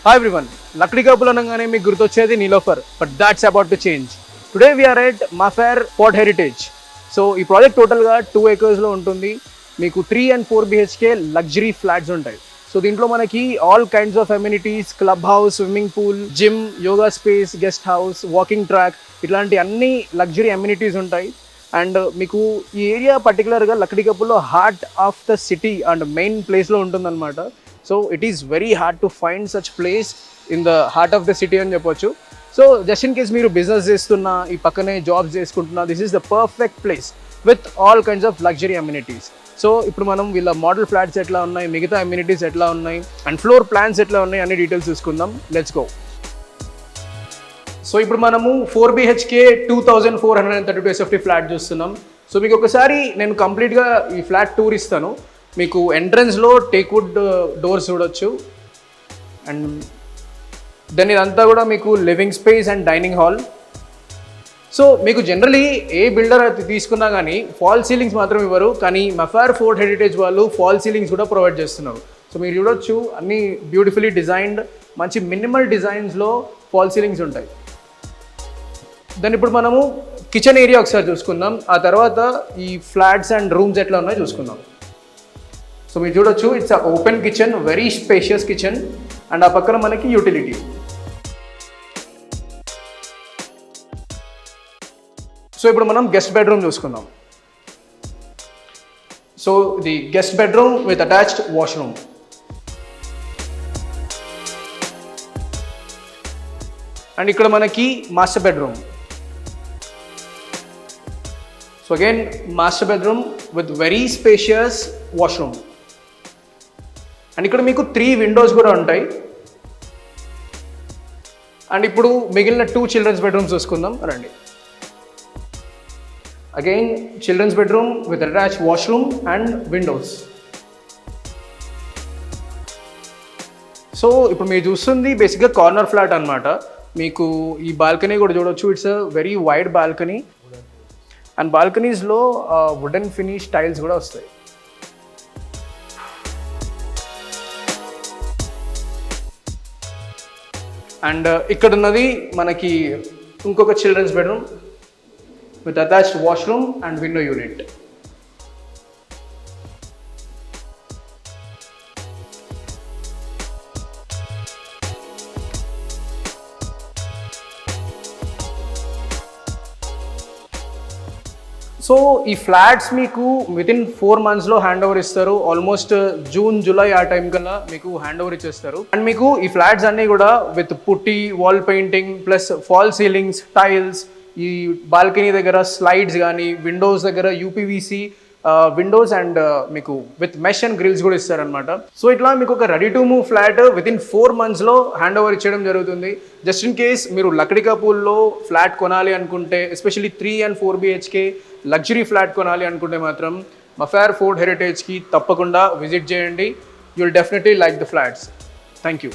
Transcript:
Hi everyone, Lakdi Couple అనగానే మీకు గుర్తొచ్చేది Niloufer, but that's about to change. Today we are at మఫేర్ ఫోర్ట్ హెరిటేజ్. సో ఈ ప్రాజెక్ట్ టోటల్గా 2 acres ఉంటుంది. మీకు 3 and 4 BHK లగ్జరీ ఫ్లాట్స్ ఉంటాయి. సో దీంట్లో మనకి all kinds of amenities, club house, swimming pool, gym, yoga space, guest house, walking track, ఇట్లాంటి అన్ని లగ్జరీ అమ్యూనిటీస్ ఉంటాయి. అండ్ మీకు ఈ ఏరియా పర్టికులర్గా లక్డీ కపుల్లో heart of the city and main ప్లేస్లో ఉంటుందన్నమాట. So it is very hard to find such place in the heart of the city అని చెప్పొచ్చు. సో జస్ట్ ఇన్ కేస్ మీరు బిజినెస్ చేస్తున్నా, ఈ పక్కనే జాబ్స్ చేసుకుంటున్నా, this is the perfect place with all kinds of luxury amenities. So ఇప్పుడు మనం వీళ్ళ మోడల్ ఫ్లాట్స్ ఎట్లా ఉన్నాయి, మిగతా అమ్యూనిటీస్ ఎట్లా ఉన్నాయి, అండ్ ఫ్లోర్ ప్లాన్స్ ఎట్లా ఉన్నాయి అన్ని డీటెయిల్స్ చూసుకుందాం. Let's go. సో ఇప్పుడు మనము 4 BHK 2432 SFT ఫ్లాట్ చూస్తున్నాం. సో మీకు ఒకసారి నేను కంప్లీట్గా ఈ ఫ్లాట్ టూర్ ఇస్తాను. మీకు ఎంట్రన్స్లో టేక్వుడ్ డోర్స్ చూడొచ్చు. అండ్ దెన్ ఇదంతా కూడా మీకు living space and dining hall. So మీకు జనరలీ ఏ బిల్డర్ తీసుకున్నా కానీ ఫాల్ సీలింగ్స్ మాత్రం ఇవ్వరు, కానీ మఫేర్ ఫోర్ట్ హెరిటేజ్ వాళ్ళు ఫాల్ సీలింగ్స్ కూడా ప్రొవైడ్ చేస్తున్నారు. సో మీరు చూడొచ్చు, అన్నీ బ్యూటిఫుల్లీ డిజైన్డ్, మంచి మినిమల్ డిజైన్స్లో ఫాల్ సీలింగ్స్ ఉంటాయి. దాన్ని ఇప్పుడు మనము కిచెన్ ఏరియా ఒకసారి చూసుకుందాం, ఆ తర్వాత ఈ ఫ్లాట్స్ అండ్ రూమ్స్ ఎట్లా ఉన్నాయో చూసుకుందాం. సో మీరు చూడొచ్చు, it's open kitchen, very spacious kitchen, and ఆ పక్కన మనకి యూటిలిటీ. సో ఇప్పుడు మనం గెస్ట్ బెడ్రూమ్ చూసుకుందాం. సో ఇది guest bedroom with attached washroom. And ఇక్కడ మనకి master bedroom. So again master bedroom with very spacious washroom. And ఇక్కడ మీకు 3 విండోస్ కూడా ఉంటాయి. అండ్ ఇప్పుడు మిగిలిన 2 చిల్డ్రన్స్ బెడ్రూమ్స్ చూసుకుందాం రండి. Again children's bedroom with attach washroom and windows. So ఇప్పుడు మీరు చూస్తుంది బేసిక్గా కార్నర్ ఫ్లాట్ అనమాట. మీకు ఈ బాల్కనీ కూడా చూడొచ్చు, it's a very wide balcony. And బాల్కనీస్లో వుడెన్ ఫినిష్ టైల్స్ కూడా వస్తాయి. అండ్ ఇక్కడ ఉన్నది మనకి ఇంకొక children's bedroom with attached washroom and window unit. So ఈ ఫ్లాట్స్ మీకు వితిన్ 4 monthsలో హ్యాండ్ ఓవర్ ఇస్తారు. ఆల్మోస్ట్ జూన్, జూలై ఆ టైం కల్లా మీకు హ్యాండ్ ఓవర్ ఇచ్చేస్తారు. అండ్ మీకు ఈ ఫ్లాట్స్ అన్నీ కూడా with putty, wall painting, plus false ceilings, tiles, ఈ బాల్కనీ దగ్గర స్లైడ్స్ కానీ, విండోస్ దగ్గర యూపీవీసీ విండోస్ అండ్ మీకు విత్ మెష్ అండ్ గ్రిల్స్ కూడా ఇస్తారనమాట. సో ఇట్లా మీకు ఒక ready to move flat within 4 monthsలో హ్యాండ్ ఓవర్ ఇచ్చేయడం జరుగుతుంది. జస్ట్ ఇన్ కేస్ మీరు లక్డీ కపూల్లో ఫ్లాట్ కొనాలి అనుకుంటే, especially 3 and 4 BHK luxury flat కొనాలి అనుకుంటే మాత్రం మఫేర్ ఫోర్ట్ హెరిటేజ్కి తప్పకుండా విజిట్ చేయండి. You will definitely like the flats. Thank you.